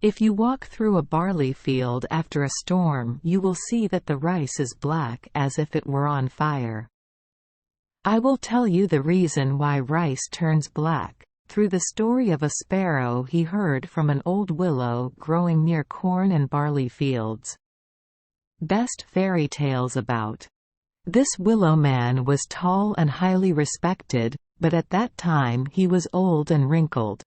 If you walk through a barley field after a storm, you will see that the rice is black as if it were on fire. I will tell you the reason why rice turns black, through the story of a sparrow he heard from an old willow growing near corn and barley fields. Best fairy tales about. This willow man was tall and highly respected, but at that time he was old and wrinkled.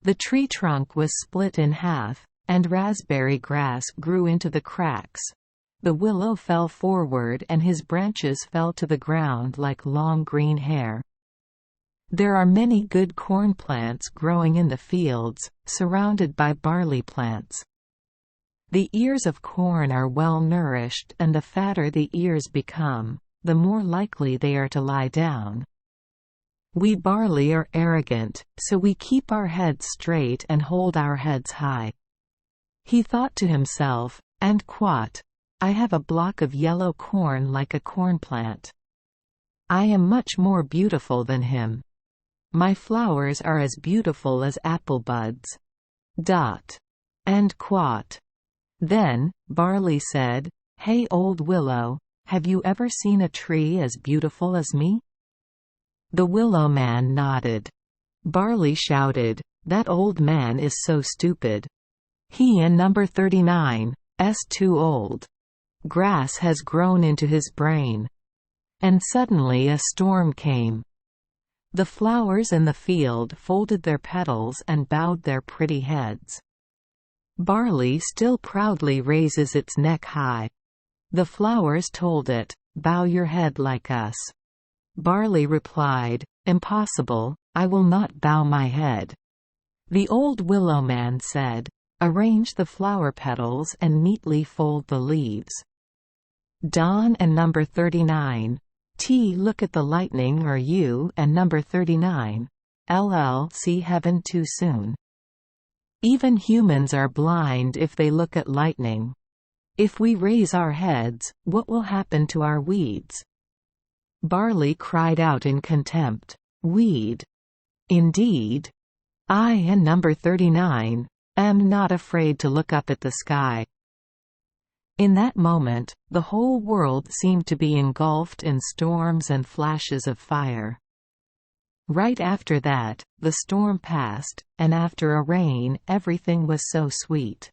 The tree trunk was split in half, and raspberry grass grew into the cracks. The willow fell forward and his branches fell to the ground like long green hair. There are many good corn plants growing in the fields, surrounded by barley plants. The ears of corn are well nourished, and the fatter the ears become, the more likely they are to lie down. We barley are arrogant, so we keep our heads straight and hold our heads high. He thought to himself, and quote, I have a block of yellow corn like a corn plant. I am much more beautiful than him. My flowers are as beautiful as apple buds. End quote. Then, Barley said, Hey old willow, have you ever seen a tree as beautiful as me? The willow man nodded. Barley shouted, That old man is so stupid. He and number 39's too old. Grass has grown into his brain. And suddenly a storm came. The flowers in the field folded their petals and bowed their pretty heads. Barley still proudly raises its neck high. The flowers told it, Bow your head like us. Barley replied, Impossible, I will not bow my head. The old willow man said, Arrange the flower petals and neatly fold the leaves. Don and number 39, look at the lightning, or you and number 39, see heaven too soon. Even humans are blind if they look at lightning. If we raise our heads, what will happen to our weeds? Barley cried out in contempt, Weed? Indeed. I and number 39 am not afraid to look up at the sky. In that moment, the whole world seemed to be engulfed in storms and flashes of fire. Right after that, the storm passed, and after a rain everything was so sweet.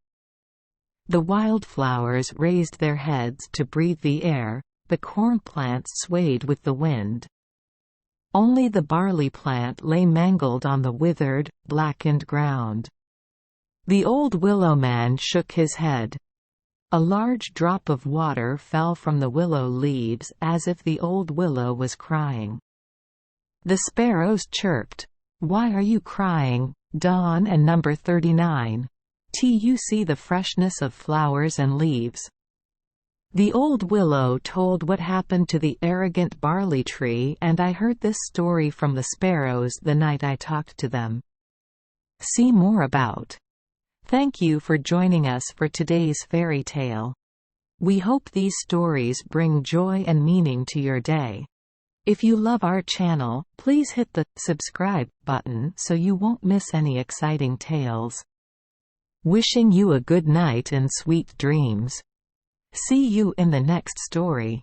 The wildflowers raised their heads to breathe the air, the corn plants swayed with the wind. Only the barley plant lay mangled on the withered, blackened ground. The old willow man shook his head. A large drop of water fell from the willow leaves as if the old willow was crying. The sparrows chirped, Why are you crying, Don and number 39? You see the freshness of flowers and leaves. The old willow told what happened to the arrogant barley tree, and I heard this story from the sparrows the night I talked to them. See more about. Thank you for joining us for today's fairy tale. We hope these stories bring joy and meaning to your day. If you love our channel, please hit the subscribe button so you won't miss any exciting tales. Wishing you a good night and sweet dreams. See you in the next story.